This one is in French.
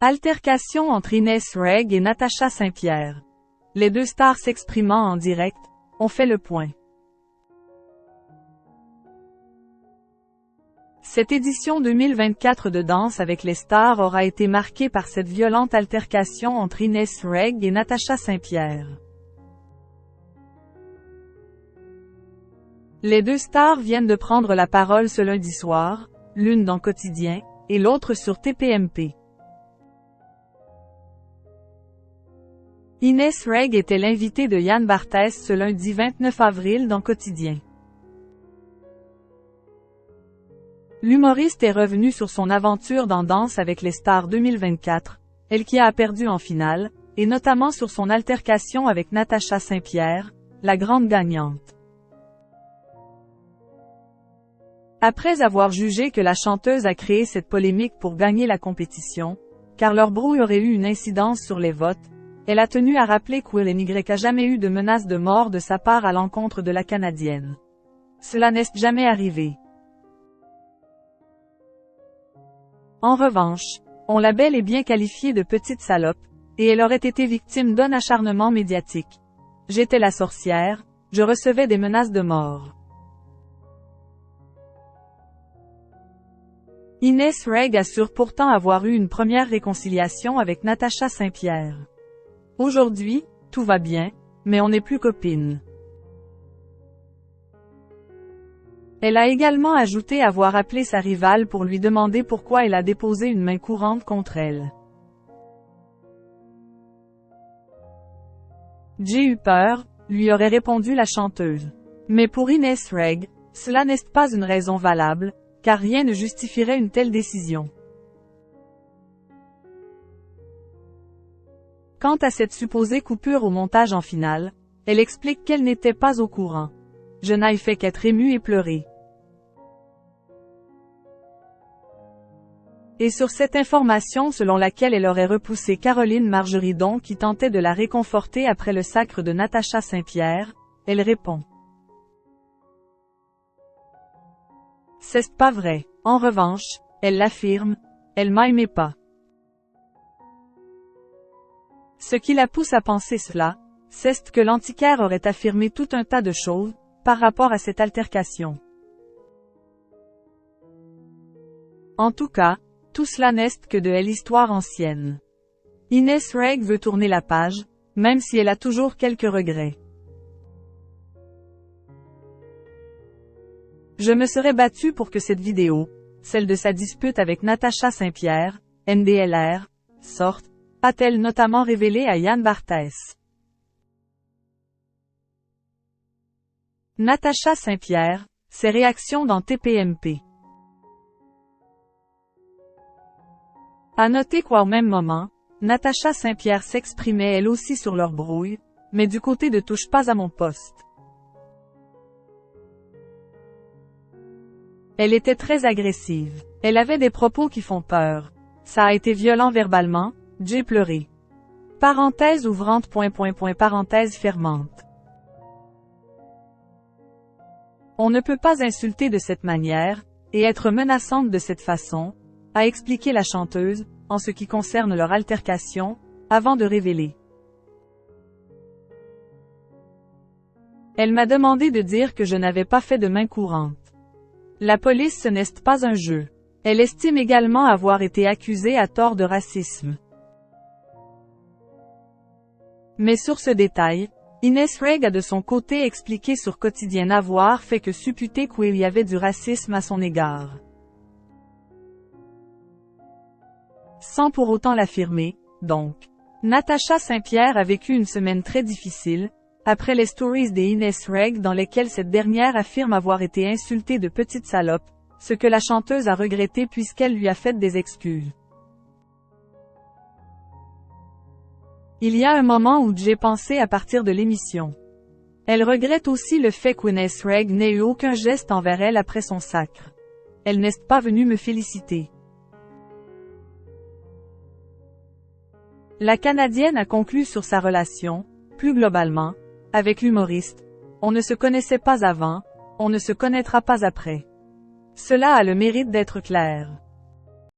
Altercation entre Inès Reg et Natacha Saint-Pierre. Les deux stars s'exprimant en direct, on fait le point. Cette édition 2024 de Danse avec les stars aura été marquée par cette violente altercation entre Inès Reg et Natacha Saint-Pierre. Les deux stars viennent de prendre la parole ce lundi soir, l'une dans Quotidien, et l'autre sur TPMP. Inès Reg était l'invitée de Yann Barthès ce lundi 29 avril dans Quotidien. L'humoriste est revenue sur son aventure dans Danse avec les stars 2024, elle qui a perdu en finale, et notamment sur son altercation avec Natacha Saint-Pierre, la grande gagnante. Après avoir jugé que la chanteuse a créé cette polémique pour gagner la compétition, car leur brouille aurait eu une incidence sur les votes, elle a tenu à rappeler qu'Will n'y a jamais eu de menace de mort de sa part à l'encontre de la Canadienne. Cela n'est jamais arrivé. En revanche, on l'a bel et bien qualifiée de petite salope, et elle aurait été victime d'un acharnement médiatique. J'étais la sorcière, je recevais des menaces de mort. Inès Reg assure pourtant avoir eu une première réconciliation avec Natacha Saint-Pierre. Aujourd'hui, tout va bien, mais on n'est plus copines. Elle a également ajouté avoir appelé sa rivale pour lui demander pourquoi elle a déposé une main courante contre elle. J'ai eu peur, lui aurait répondu la chanteuse. Mais pour Inès Reg, cela n'est pas une raison valable, car rien ne justifierait une telle décision. Quant à cette supposée coupure au montage en finale, elle explique qu'elle n'était pas au courant. Je n'ai fait qu'être émue et pleurer. Et sur cette information selon laquelle elle aurait repoussé Caroline Margeridon qui tentait de la réconforter après le sacre de Natacha Saint-Pierre, elle répond. C'est pas vrai. En revanche, elle l'affirme, elle m'aimait pas. Ce qui la pousse à penser cela, c'est que l'antiquaire aurait affirmé tout un tas de choses, par rapport à cette altercation. En tout cas, tout cela n'est que de l'histoire ancienne. Inès Reg veut tourner la page, même si elle a toujours quelques regrets. Je me serais battue pour que cette vidéo, celle de sa dispute avec Natacha Saint-Pierre, NDLR, sorte, a-t-elle notamment révélé à Yann Barthès. Natacha Saint-Pierre, ses réactions dans TPMP. À noter qu'au même moment, Natacha Saint-Pierre s'exprimait elle aussi sur leur brouille, mais du côté de touche pas à mon poste. Elle était très agressive. Elle avait des propos qui font peur. Ça a été violent verbalement, j'ai pleuré. Parenthèse ouvrante ... parenthèse fermante. On ne peut pas insulter de cette manière, et être menaçante de cette façon, a expliqué la chanteuse, en ce qui concerne leur altercation, avant de révéler. Elle m'a demandé de dire que je n'avais pas fait de main courante. La police ce n'est pas un jeu. Elle estime également avoir été accusée à tort de racisme. Mais sur ce détail, Inès Reg a de son côté expliqué sur Quotidien avoir fait que supputer qu'il y avait du racisme à son égard. Sans pour autant l'affirmer, donc. Natacha Saint-Pierre a vécu une semaine très difficile, après les stories des Inès Reg dans lesquelles cette dernière affirme avoir été insultée de petite salope, ce que la chanteuse a regretté puisqu'elle lui a fait des excuses. Il y a un moment où j'ai pensé à partir de l'émission. Elle regrette aussi le fait qu'Inès Reg n'ait eu aucun geste envers elle après son sacre. Elle n'est pas venue me féliciter. La Canadienne a conclu sur sa relation, plus globalement, avec l'humoriste. On ne se connaissait pas avant, on ne se connaîtra pas après. Cela a le mérite d'être clair.